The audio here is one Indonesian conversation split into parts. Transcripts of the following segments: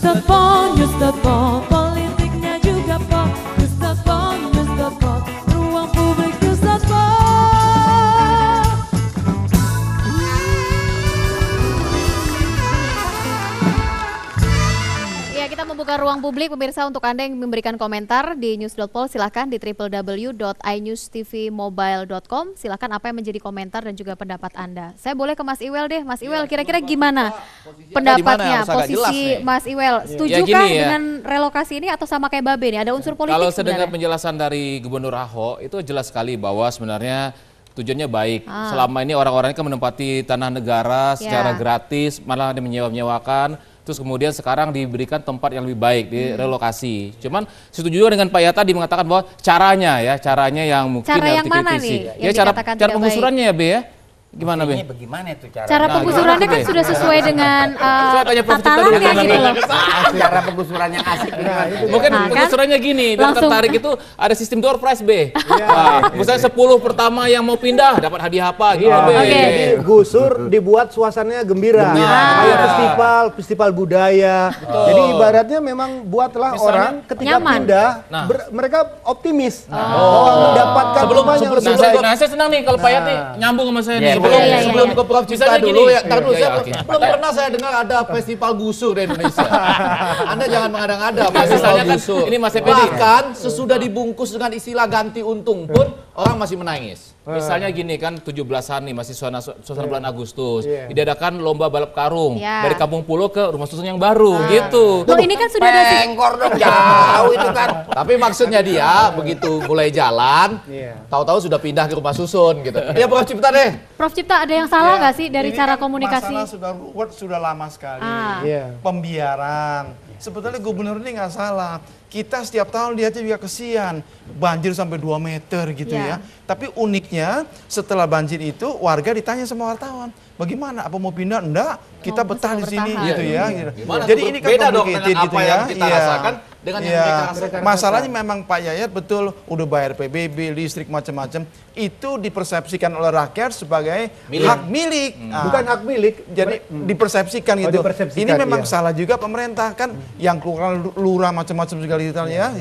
news.pol, politiknya juga pol. News.pol, ruang publik news.pol. Kita membuka ruang publik pemirsa untuk Anda yang memberikan komentar di news.pol, silahkan di www.inewstvmobile.com. Silahkan apa yang menjadi komentar dan juga pendapat Anda. Saya boleh ke Mas Iwel deh. Mas Iwel, kira-kira gimana pendapatnya, posisi Mas Iwel? Setujukah dengan relokasi ini atau sama kayak Babe nih? Ada unsur politik Kalau sebenarnya? sedengar penjelasan dari Gubernur Ahok, itu jelas sekali bahwa sebenarnya tujuannya baik. Selama ini orang-orang kan menempati tanah negara secara gratis, malah ada menyewa-menyewakan. Terus kemudian sekarang diberikan tempat yang lebih baik di relokasi. Cuman setuju juga dengan Pak Yata di mengatakan bahwa caranya yang mungkin harus dikritisi. Yang cara penggusurannya ya Be ya? Gimana Be? Bagaimana itu cara? Cara penggusurannya kan sudah sesuai dengan tatalannya gitu loh. Cara penggusuran yang asik. Mungkin penggusurannya gini, dan tertarik itu ada sistem door prize B. Misalnya 10 pertama yang mau pindah dapat hadiah apa gitu B. Jadi gusur dibuat suasananya gembira. Kayak festival budaya. Jadi ibaratnya memang buatlah orang ketika pindah mereka optimis. Mendapatkan rumah yang lebih baik. Nah, saya senang nih kalau Pak Yati nyambung sama saya nih. Sebelum ke Prof Cipta dulu ya, belum pernah saya dengar ada festival gusur di Indonesia. Anda jangan mengada-ngada festival gusur. Ini Mas Epedi. Bahkan sesudah dibungkus dengan istilah ganti untung pun orang masih menangis. Misalnya gini kan 17-an nih masih suasana bulan Agustus. Diadakan lomba balap karung dari Kampung Pulo ke rumah susun yang baru gitu. Loh ini kan sudah ada Pengkor dong, jauh itu kan. Tapi maksudnya dia begitu mulai jalan, tahu-tahu sudah pindah ke rumah susun gitu. Ya Prof Cipta deh. Prof Cipta, ada yang salah nggak sih dari cara komunikasi? Masalah sudah lama sekali. Pembiaran. Sebetulnya gubernur ini nggak salah. Kita setiap tahun lihatnya juga kesian. Banjir sampai 2 meter gitu ya. Tapi uniknya setelah banjir itu warga ditanya sama wartawan. Bagaimana? Apa mau pindah? Enggak. Kita betah di sini gitu ya. Jadi ini kan beda dong dengan gitu apa yang kita rasakan dengan yang mereka rasakan. Masalahnya memang Pak Yayat betul udah bayar PBB, listrik macam-macam. Itu dipersepsikan oleh rakyat sebagai hak milik. Bukan hak milik. Jadi dipersepsikan gitu. Ini memang salah juga pemerintah kan yang keluar lurah macam-macam segala gitu ya.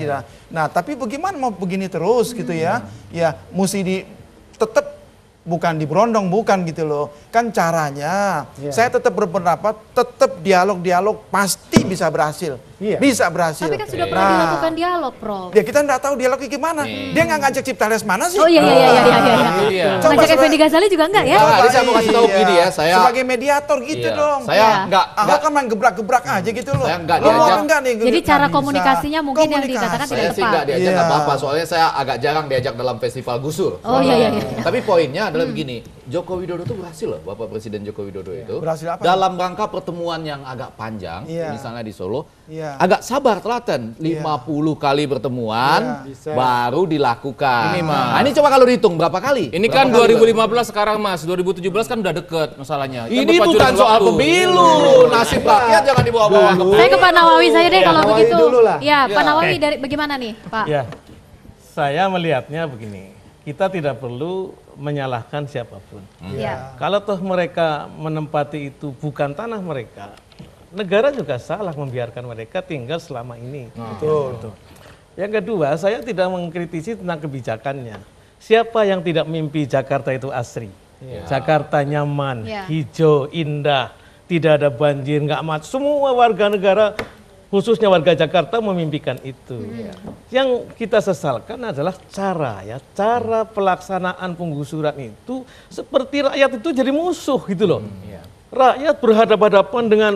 Nah, tapi bagaimana mau begini terus gitu ya? Ya, mesti tetap bukan diberondong, bukan gitu loh. Kan caranya, saya tetap berpendapat, tetap dialog pasti bisa berhasil. Bisa berhasil. Tapi kan sudah pernah dilakukan dialog, Prof. Ya kita nggak tahu dialognya gimana. Dia nggak ngajak Cipta Les mana sih? Oh iya. Ngajak Effendi Ghazali juga enggak ya? Tadi saya mau kasih tahu gini ya, saya sebagai mediator gitu dong. Saya enggak kan main gebrak-gebrak aja gitu loh. Saya enggak diajak. Jadi cara komunikasinya mungkin yang dikatakan tidak tepat. Saya sih enggak diajak enggak apa-apa, soalnya saya agak jarang diajak dalam festival gusur. Oh iya. Tapi poinnya adalah begini, Joko Widodo itu berhasil loh, Bapak Presiden Joko Widodo itu. Berhasil apa? Dalam rangka pertemuan yang agak panjang, misalnya di Solo, agak sabar telaten, 50 kali pertemuan baru dilakukan. Nah, ini coba kalau dihitung berapa kali? Ini kan 2015 sekarang Mas, 2017 kan udah deket masalahnya. Ini bukan soal pemilu, nasib rakyat jangan dibawa-bawa. Saya ke Pak Nawawi saya deh kalau begitu. Ya, Pak Nawawi dari bagaimana nih, Pak? Ya, saya melihatnya begini, kita tidak perlu menyalahkan siapapun. Kalau toh mereka menempati itu bukan tanah mereka, negara juga salah membiarkan mereka tinggal selama ini. Betul. Yang kedua, saya tidak mengkritisi tentang kebijakannya. Siapa yang tidak mimpi Jakarta itu asri? Jakarta nyaman, hijau, indah, tidak ada banjir, nggak macet. Semua warga negara, khususnya warga Jakarta memimpikan itu. Yang kita sesalkan adalah cara pelaksanaan penggusuran itu seperti rakyat itu jadi musuh gitu loh. Rakyat berhadapan-hadapan dengan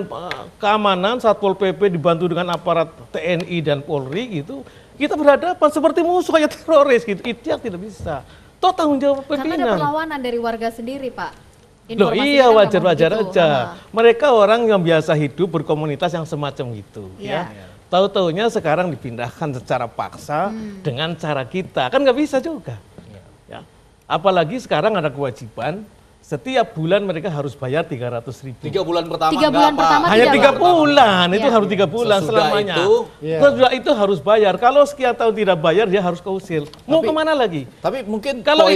keamanan, Satpol PP dibantu dengan aparat TNI dan Polri gitu. Kita berhadapan seperti musuh kayak teroris gitu. Itu yang tidak bisa. Toh tanggung jawab pimpinan. Karena ada perlawanan dari warga sendiri, Pak. Loh iya, wajar-wajar aja. Mereka orang yang biasa hidup berkomunitas yang semacam itu. Tahu-taunya sekarang dipindahkan secara paksa dengan cara kita. Kan nggak bisa juga. Apalagi sekarang ada kewajiban setiap bulan mereka harus bayar 300.000. 3 bulan pertama 3 bulan pertama hanya 3 bulan, itu harus 3 bulan Sesudah selamanya. itu, Sesudah itu harus bayar. Kalau sekian tahun tidak bayar, dia harus keusir. Mau kemana lagi? Tapi mungkin Kalau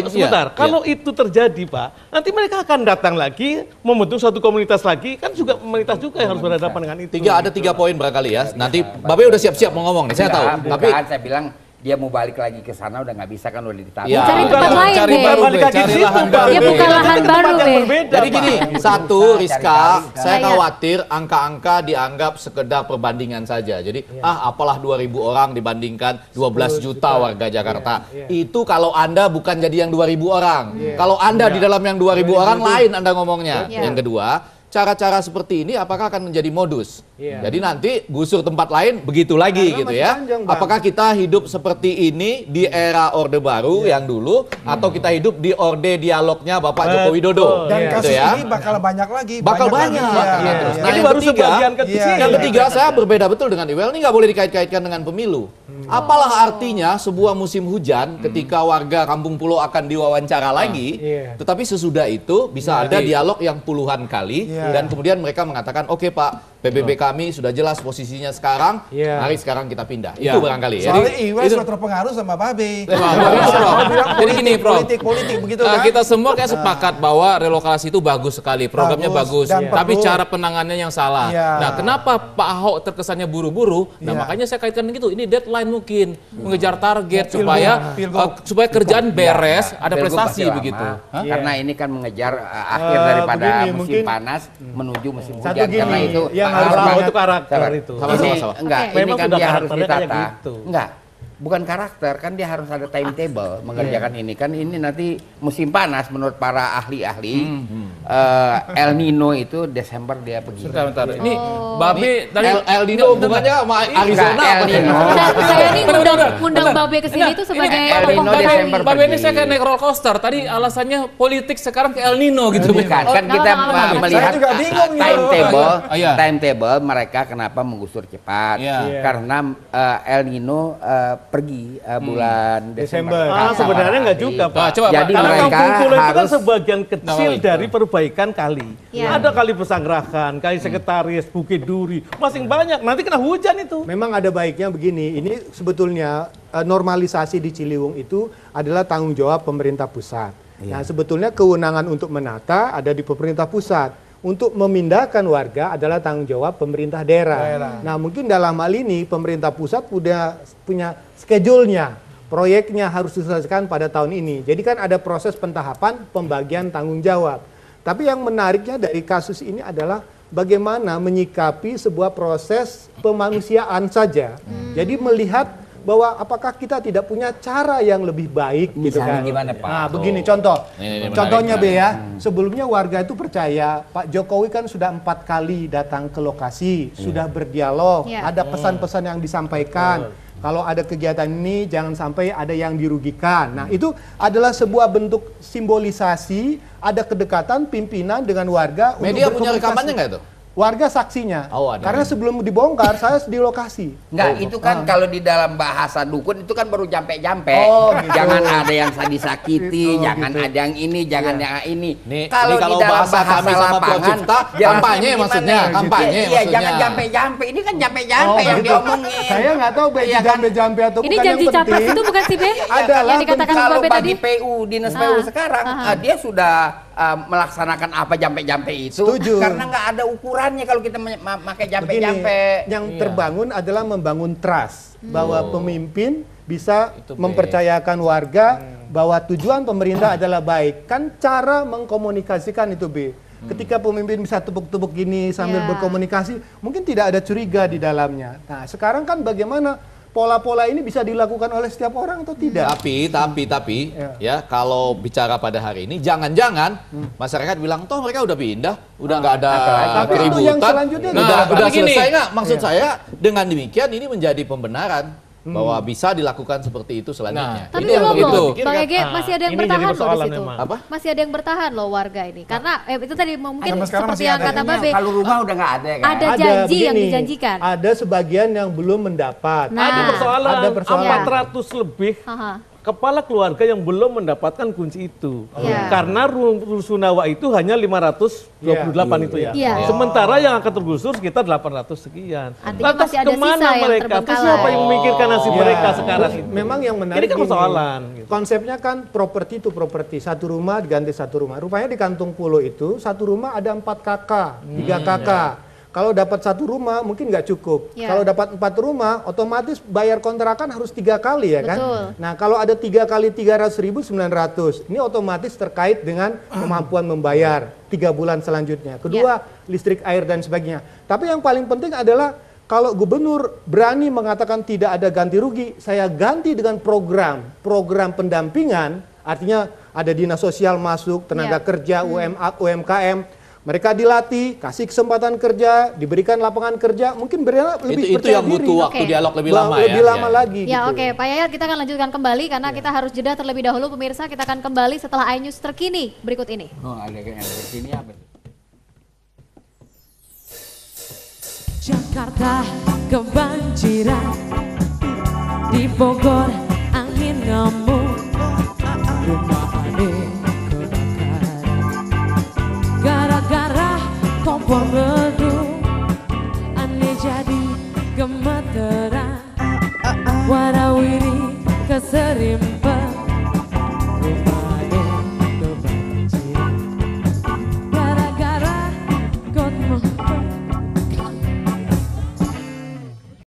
kalau itu terjadi, Pak, nanti mereka akan datang lagi, membentuk suatu komunitas lagi, kan juga komunitas juga yang harus berhadapan dengan itu. Ada 3 poin barangkali ya. Nanti Babe udah siap-siap mau ngomong nih, saya tahu. Tapi saya bilang dia mau balik lagi ke sana udah nggak bisa kan udah ditarik. Ya, cari tempat lain, cari Be. baru, Balik lagi cari ke situ, lahan Pak. baru. Dia buka lahan baru, Be. Jadi gini, satu Rizka, saya Iya. khawatir angka-angka dianggap sekedar perbandingan saja. Jadi apalah 2.000 orang dibandingkan 12 juta warga Jakarta. Itu kalau Anda bukan jadi yang 2.000 orang. Kalau Anda di dalam yang 2.000 orang lain Anda ngomongnya. Yang kedua, cara-cara seperti ini apakah akan menjadi modus? Jadi nanti gusur tempat lain begitu lagi gitu ya. Apakah kita hidup seperti ini di era Orde Baru yang dulu atau kita hidup di Orde Dialognya Bapak Joko Widodo? Dan gitu kasus ya. ini bakal banyak lagi. Bakal banyak. Nah, Nah, ini baru sebagian kecil. yang ketiga saya berbeda betul dengan Iwel, ini nggak boleh dikait-kaitkan dengan pemilu. Apalah artinya sebuah musim hujan ketika warga Kampung Pulau akan diwawancara lagi, tetapi sesudah itu bisa ada dialog yang puluhan kali dan kemudian mereka mengatakan, oke Pak, PBB kami sudah jelas posisinya sekarang, mari sekarang kita pindah. Itu barangkali ya. Soalnya Iwel sudah terpengaruh sama Babe. Jadi gini, Prof. Politik begitu kan? Kita semua kayak sepakat bahwa relokasi itu bagus sekali, programnya bagus, dan tapi perlu. cara penanganannya yang salah. Nah, kenapa Pak Ahok terkesannya buru-buru? Nah, makanya saya kaitkan gitu. Ini deadline mungkin mengejar target supaya kerjaan beres, ada prestasi begitu. Karena ini kan mengejar akhir daripada musim panas menuju musim hujan. Karena itu Itu karakter itu. Enggak, ini Memang kan sudah dia harus karakternya kayak ditata. gitu. Enggak, bukan karakter, kan dia harus ada timetable mengerjakan ini. Kan ini nanti musim panas menurut para ahli-ahli. El Nino itu Desember dia pergi. Bentar. Ini Babe tadi El Nino hubungannya sama Arizona. El Nino. Saya ini ngundang Babe ke sini itu sebagai El Nino Desember Babe ini pergi. saya kayak naik roller coaster. Tadi alasannya politik, sekarang ke El Nino gitu. Bukan, kan kita melihat Saya juga bingung nih. timetable mereka kenapa menggusur cepat. Karena El Nino pergi bulan Desember. Sebenarnya nggak juga, Pak. Coba, Jadi Karena mereka Kampung Pulau itu kan harus sebagian kecil dari perbaikan kali. Ada kali Pesanggerahan, kali Sekretaris, Bukit Duri, masing banyak. Nanti kena hujan itu. Memang ada baiknya begini, ini sebetulnya normalisasi di Ciliwung itu adalah tanggung jawab pemerintah pusat. Nah, sebetulnya kewenangan untuk menata ada di pemerintah pusat. Untuk memindahkan warga adalah tanggung jawab pemerintah daerah. Nah, mungkin dalam hal ini pemerintah pusat punya schedule-nya. Proyeknya harus diselesaikan pada tahun ini. Jadi kan ada proses pentahapan pembagian tanggung jawab. Tapi yang menariknya dari kasus ini adalah bagaimana menyikapi sebuah proses pemanusiaan saja. Jadi melihat bahwa apakah kita tidak punya cara yang lebih baik gitu Misalnya kan. gimana, Pak? Nah, begini contoh. Ini Contohnya menarik. Be ya, sebelumnya warga itu percaya Pak Jokowi kan sudah 4 kali datang ke lokasi, sudah berdialog, ada pesan-pesan yang disampaikan. Kalau ada kegiatan ini jangan sampai ada yang dirugikan. Nah, itu adalah sebuah bentuk simbolisasi, ada kedekatan pimpinan dengan warga. Media untuk punya berkomunikasi. rekamannya nggak itu? Warga saksinya. Oh, ada. Karena sebelum dibongkar saya di lokasi. Enggak, itu kan kalau di dalam bahasa dukun itu kan baru jampe-jampe. Gitu. Jangan ada yang disakiti, jangan ada yang ini, jangan yang ini. Ini Kalau kalau di dalam bahasa kami sama Prof. lapangan, Cipta, jelasnya kampanye gimana? maksudnya, kampanye Iya, maksudnya. jangan jampe-jampe. Ini kan jampe-jampe yang gitu. diomongin. Saya nggak tahu Be Iya kan? jampe-jampe atau Ini bukan, janji yang capres penting itu bukan sih, Be? adalah Yang dikatakan Kalau Babe tadi. bagi PU, dinas PU sekarang, dia sudah melaksanakan apa jampe-jampe itu. Setuju. Karena nggak ada ukurannya kalau kita memakai jampe-jampe. yang terbangun adalah membangun trust bahwa pemimpin bisa mempercayakan warga bahwa tujuan pemerintah adalah baik. Kan cara mengkomunikasikan itu B. Ketika pemimpin bisa tepuk-tepuk gini sambil berkomunikasi, mungkin tidak ada curiga di dalamnya. Nah, sekarang kan bagaimana pola-pola ini bisa dilakukan oleh setiap orang atau tidak? Tapi ya kalau bicara pada hari ini jangan-jangan masyarakat bilang toh mereka udah pindah, udah nggak ada Tapi itu yang keributan. selanjutnya Udah begini. selesai nggak? Maksud saya dengan demikian ini menjadi pembenaran bahwa bisa dilakukan seperti itu selanjutnya. Tapi Itu yang belum kita loh, pikirkan. Bang Ege masih ada yang ini bertahan jadi loh di persoalan situ. memang. Apa? Masih ada yang bertahan loh warga ini. Karena itu tadi mungkin Sampai sekarang seperti masih yang ada. kata Babe. Kalau rumah udah nggak ada kan? Ada janji yang begini, dijanjikan. Ada sebagian yang belum mendapat. Nah. Ada persoalan, Ada persoalan. 400 lebih Aha. kepala keluarga yang belum mendapatkan kunci itu. Karena rusunawa itu hanya 528 itu ya. Sementara yang akan tergusur sekitar 800 sekian. Lantas kemana mereka? Siapa yang memikirkan nasib mereka sekarang itu? Memang yang menarik ini kan persoalan. Gitu. Konsepnya kan properti to properti. Satu rumah diganti satu rumah. Rupanya di Kantung Pulo itu satu rumah ada 4 kakak, 3 kakak. Kalau dapat satu rumah mungkin nggak cukup. Kalau dapat 4 rumah, otomatis bayar kontrakan harus 3 kali ya kan. Nah kalau ada 3 kali 300.000 900, ini otomatis terkait dengan kemampuan membayar 3 bulan selanjutnya. Kedua listrik, air dan sebagainya. Tapi yang paling penting adalah kalau gubernur berani mengatakan tidak ada ganti rugi, saya ganti dengan program pendampingan. Artinya ada dinas sosial masuk, tenaga kerja, UMKM. Mereka dilatih, kasih kesempatan kerja, diberikan lapangan kerja, mungkin lebih itu yang butuh waktu dialog lebih lama lebih lama lagi. Ya gitu. Pak Yayat, kita akan lanjutkan kembali karena kita harus jeda terlebih dahulu pemirsa. Kita akan kembali setelah iNews terkini berikut ini. Oh, ada yang terkini apa? Jakarta kebanjiran, di Bogor angin ngamuk, rumah aneh gara-gara kompor redup, aneh jadi gemeteran, warawiri keserimpan.